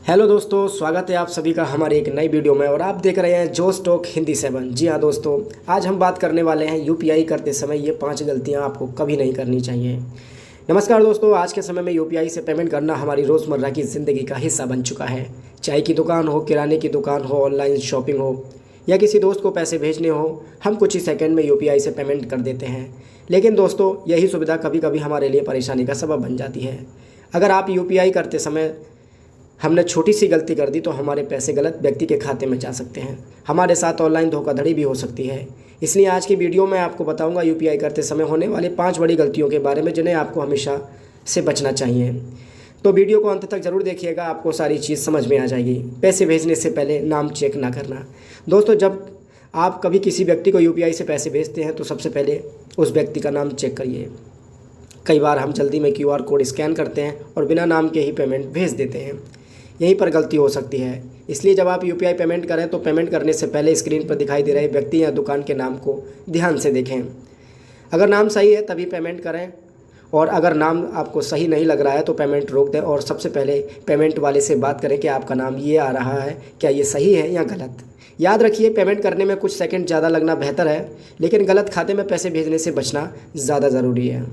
Hello दोस्तों, स्वागत है आप सभी का हमारे एक नई वीडियो में। और आप देख रहे हैं जोश टॉक हिंदी 7। जी हाँ दोस्तों, आज हम बात करने वाले हैं यूपीआई करते समय ये 5 गलतियां आपको कभी नहीं करनी चाहिए। नमस्कार दोस्तों, आज के समय में यूपीआई से पेमेंट करना हमारी रोज़मर्रा की ज़िंदगी का हिस्सा बन चुका है। चाय की दुकान हो, किराने की दुकान हो, ऑनलाइन शॉपिंग हो या किसी दोस्त को पैसे भेजने हो, हम कुछ ही सेकंड में यूपीआई से पेमेंट कर देते हैं। लेकिन दोस्तों, यही सुविधा कभी कभी हमारे लिए परेशानी का सबब बन जाती है। अगर आप यूपीआई करते समय हमने छोटी सी गलती कर दी तो हमारे पैसे गलत व्यक्ति के खाते में जा सकते हैं। हमारे साथ ऑनलाइन धोखाधड़ी भी हो सकती है। इसलिए आज की वीडियो में आपको बताऊंगा यूपीआई करते समय होने वाले 5 बड़ी गलतियों के बारे में, जिन्हें आपको हमेशा से बचना चाहिए। तो वीडियो को अंत तक ज़रूर देखिएगा, आपको सारी चीज़ समझ में आ जाएगी। पैसे भेजने से पहले नाम चेक ना करना। दोस्तों, जब आप कभी किसी व्यक्ति को यूपीआई से पैसे भेजते हैं तो सबसे पहले उस व्यक्ति का नाम चेक करिए। कई बार हम जल्दी में क्यूआर कोड स्कैन करते हैं और बिना नाम के ही पेमेंट भेज देते हैं। यहीं पर गलती हो सकती है। इसलिए जब आप यूपीआई पेमेंट करें तो पेमेंट करने से पहले स्क्रीन पर दिखाई दे रहे व्यक्ति या दुकान के नाम को ध्यान से देखें। अगर नाम सही है तभी पेमेंट करें, और अगर नाम आपको सही नहीं लग रहा है तो पेमेंट रोक दें और सबसे पहले पेमेंट वाले से बात करें कि आपका नाम ये आ रहा है, क्या ये सही है या गलत। याद रखिए, पेमेंट करने में कुछ सेकंड ज़्यादा लगना बेहतर है, लेकिन गलत खाते में पैसे भेजने से बचना ज़्यादा ज़रूरी है।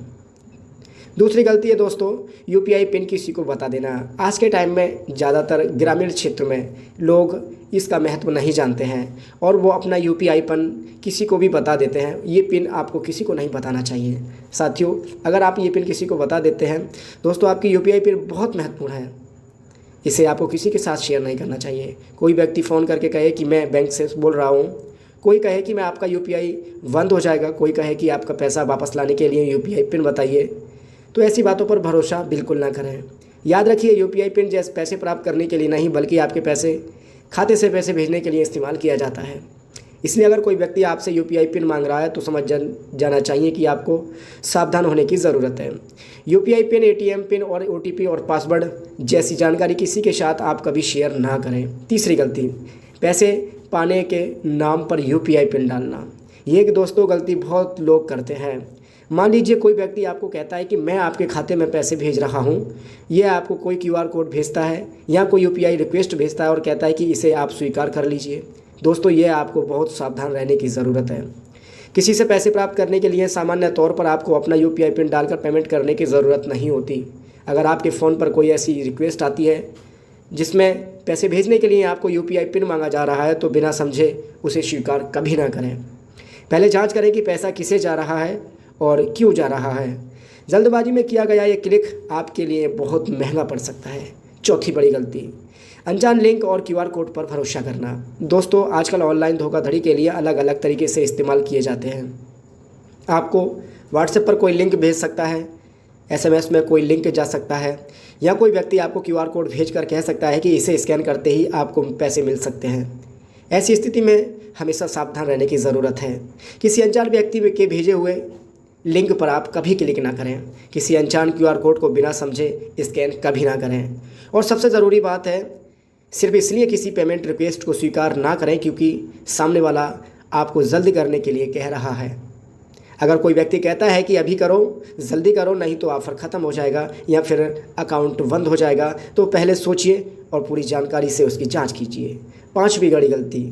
दूसरी गलती है दोस्तों, यूपीआई पिन किसी को बता देना। आज के टाइम में ज़्यादातर ग्रामीण क्षेत्र में लोग इसका महत्व नहीं जानते हैं और वो अपना यूपीआई पिन किसी को भी बता देते हैं। ये पिन आपको किसी को नहीं बताना चाहिए। साथियों, अगर आप ये पिन किसी को बता देते हैं दोस्तों, आपकी यूपीआई पिन बहुत महत्वपूर्ण है। इसे आपको किसी के साथ शेयर नहीं करना चाहिए। कोई व्यक्ति फ़ोन करके कहे कि मैं बैंक से बोल रहा हूँ, कोई कहे कि मैं आपका यूपीआई बंद हो जाएगा, कोई कहे कि आपका पैसा वापस लाने के लिए यूपीआई पिन बताइए, तो ऐसी बातों पर भरोसा बिल्कुल ना करें। याद रखिए, यूपीआई पिन जैसे पैसे प्राप्त करने के लिए नहीं, बल्कि आपके पैसे खाते से पैसे भेजने के लिए इस्तेमाल किया जाता है। इसलिए अगर कोई व्यक्ति आपसे यूपीआई पिन मांग रहा है तो समझ जाना चाहिए कि आपको सावधान होने की ज़रूरत है। यूपीआई पिन, एटीएम पिन और ओटीपी और पासवर्ड जैसी जानकारी किसी के साथ आप कभी शेयर ना करें। तीसरी गलती, पैसे पाने के नाम पर यूपीआई पिन डालना। ये दोस्तों गलती बहुत लोग करते हैं। मान लीजिए कोई व्यक्ति आपको कहता है कि मैं आपके खाते में पैसे भेज रहा हूँ, ये आपको कोई क्यूआर कोड भेजता है या कोई यूपीआई रिक्वेस्ट भेजता है और कहता है कि इसे आप स्वीकार कर लीजिए। दोस्तों, ये आपको बहुत सावधान रहने की ज़रूरत है। किसी से पैसे प्राप्त करने के लिए सामान्य तौर पर आपको अपना यूपीआई पिन डालकर पेमेंट करने की ज़रूरत नहीं होती। अगर आपके फ़ोन पर कोई ऐसी रिक्वेस्ट आती है जिसमें पैसे भेजने के लिए आपको यूपीआई पिन मांगा जा रहा है तो बिना समझे उसे स्वीकार कभी ना करें। पहले जाँच करें कि पैसा किसे जा रहा है और क्यों जा रहा है। जल्दबाजी में किया गया ये क्लिक आपके लिए बहुत महंगा पड़ सकता है। चौथी बड़ी गलती, अनजान लिंक और क्यूआर कोड पर भरोसा करना। दोस्तों, आजकल ऑनलाइन धोखाधड़ी के लिए अलग अलग तरीके से इस्तेमाल किए जाते हैं। आपको व्हाट्सएप पर कोई लिंक भेज सकता है, एसएमएस में कोई लिंक जा सकता है, या कोई व्यक्ति आपको क्यूआर कोड भेजकर कह सकता है कि इसे स्कैन करते ही आपको पैसे मिल सकते हैं। ऐसी स्थिति में हमेशा सावधान रहने की ज़रूरत है। किसी अनजान व्यक्ति के भेजे हुए लिंक पर आप कभी क्लिक ना करें। किसी अनजान क्यूआर कोड को बिना समझे स्कैन कभी ना करें। और सबसे ज़रूरी बात है, सिर्फ इसलिए किसी पेमेंट रिक्वेस्ट को स्वीकार ना करें क्योंकि सामने वाला आपको जल्दी करने के लिए कह रहा है। अगर कोई व्यक्ति कहता है कि अभी करो, जल्दी करो, नहीं तो ऑफ़र ख़त्म हो जाएगा या फिर अकाउंट बंद हो जाएगा, तो पहले सोचिए और पूरी जानकारी से उसकी जाँच कीजिए। 5वीं बड़ी गलती,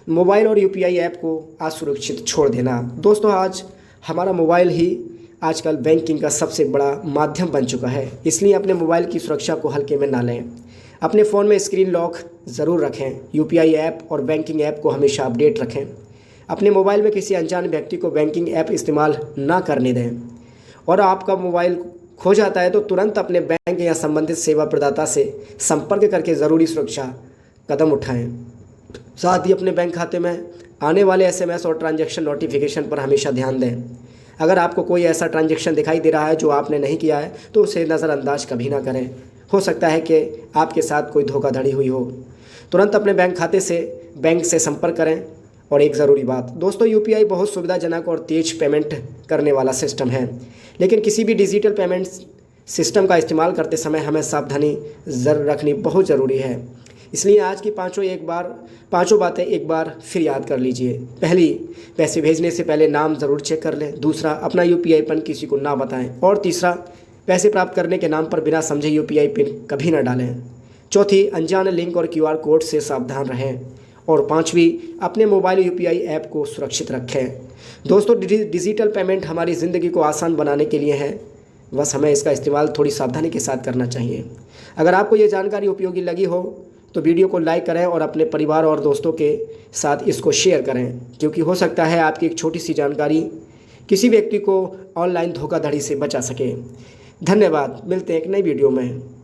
मोबाइल और यूपीआई ऐप को असुरक्षित छोड़ देना। दोस्तों, आज हमारा मोबाइल ही आजकल बैंकिंग का सबसे बड़ा माध्यम बन चुका है। इसलिए अपने मोबाइल की सुरक्षा को हल्के में ना लें। अपने फ़ोन में स्क्रीन लॉक ज़रूर रखें। यूपीआई ऐप और बैंकिंग ऐप को हमेशा अपडेट रखें। अपने मोबाइल में किसी अनजान व्यक्ति को बैंकिंग ऐप इस्तेमाल ना करने दें। और आपका मोबाइल खो जाता है तो तुरंत अपने बैंक या संबंधित सेवा प्रदाता से संपर्क करके ज़रूरी सुरक्षा कदम उठाएँ। साथ ही अपने बैंक खाते में आने वाले एसएमएस और ट्रांजैक्शन नोटिफिकेशन पर हमेशा ध्यान दें। अगर आपको कोई ऐसा ट्रांजैक्शन दिखाई दे रहा है जो आपने नहीं किया है तो उसे नज़रअंदाज कभी ना करें। हो सकता है कि आपके साथ कोई धोखाधड़ी हुई हो। तुरंत अपने बैंक से संपर्क करें। और एक ज़रूरी बात दोस्तों, यूपीआई बहुत सुविधाजनक और तेज पेमेंट करने वाला सिस्टम है, लेकिन किसी भी डिजिटल पेमेंट सिस्टम का इस्तेमाल करते समय हमें सावधानी रखनी बहुत ज़रूरी है। इसलिए आज की पांचों बातें एक बार फिर याद कर लीजिए। पहली, पैसे भेजने से पहले नाम ज़रूर चेक कर लें। दूसरा, अपना यूपीआई पिन किसी को ना बताएं। और तीसरा, पैसे प्राप्त करने के नाम पर बिना समझे यूपीआई पिन कभी ना डालें। चौथी, अनजान लिंक और QR कोड से सावधान रहें। और पाँचवीं, अपने मोबाइल UPI ऐप को सुरक्षित रखें। दोस्तों, डिजिटल पेमेंट हमारी ज़िंदगी को आसान बनाने के लिए है, बस हमें इसका इस्तेमाल थोड़ी सावधानी के साथ करना चाहिए। अगर आपको ये जानकारी उपयोगी लगी हो तो वीडियो को लाइक करें और अपने परिवार और दोस्तों के साथ इसको शेयर करें, क्योंकि हो सकता है आपकी एक छोटी सी जानकारी किसी व्यक्ति को ऑनलाइन धोखाधड़ी से बचा सके। धन्यवाद। मिलते हैं एक नई वीडियो में।